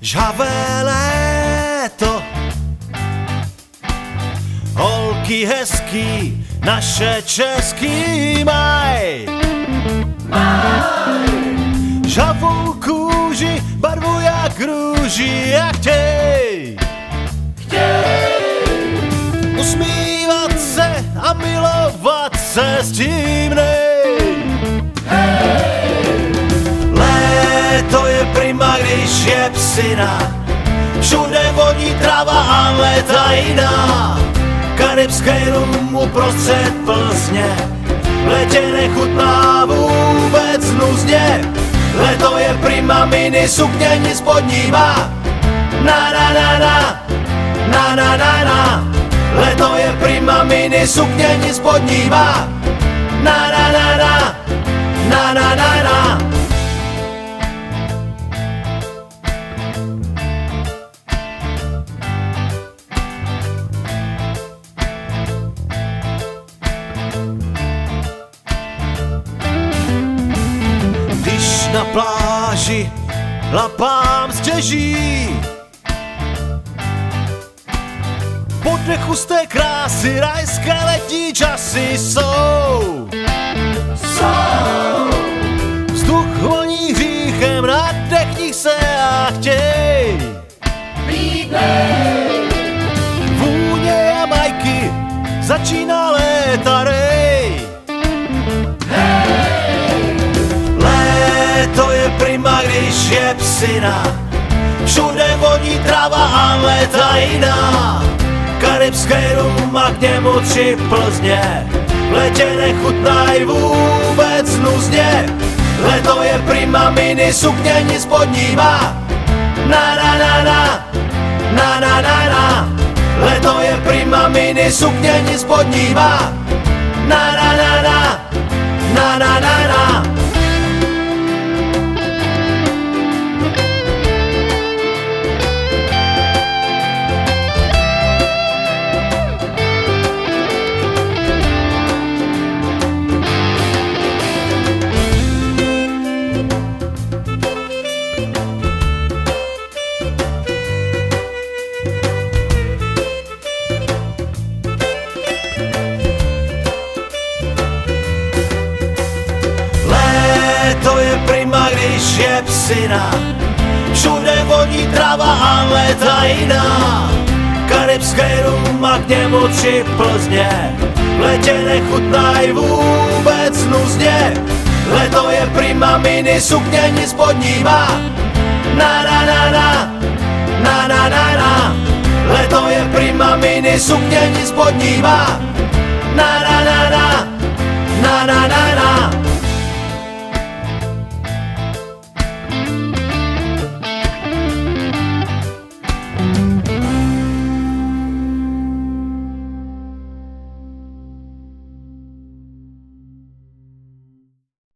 Žhavé léto, holky hezký, naše český maj. Žhavou kůži, barvu jak růži a chtěj usmívat se a milovat se s tím nej. Léto je prima, když je psina, všude voní tráva a léta jiná. Karibský rum uprostřed Plzně, v létě nechutná vůbec nuzně. Léto je prima, mini sukně nic pod ní má. Na na na na, na na na na. Léto je prima, mini sukně nic pod ní má. Na na na na, na na na na. Na pláži lapám stěží, po dechu z té krásy rajské letní časy jsou. Vzduch voní hříchem, nadechních se a chtěj vůně Jamajky, začíná léta rej. To je prima, když je psina, všude voní tráva a léta jiná. Karibský rum a k němu 3 Plzně, v létě nechutnaj vůbec nuzně. Léto je prima, mini sukně nic pod ní má. Na na na na, na na na na. Léto je prima, mini sukně nic pod ní má. Na na na na, na na na na. To je prima, když je psina, všude voní tráva a léta jiná. Karibský rum a k němu 3 Plzně, v létě nechutnaj vůbec nuzně. Léto je prima, mini sukně nic pod ní má. Na na na na, na na na na. Léto je prima, mini sukně nic pod ní má. Na na na na, na na na na.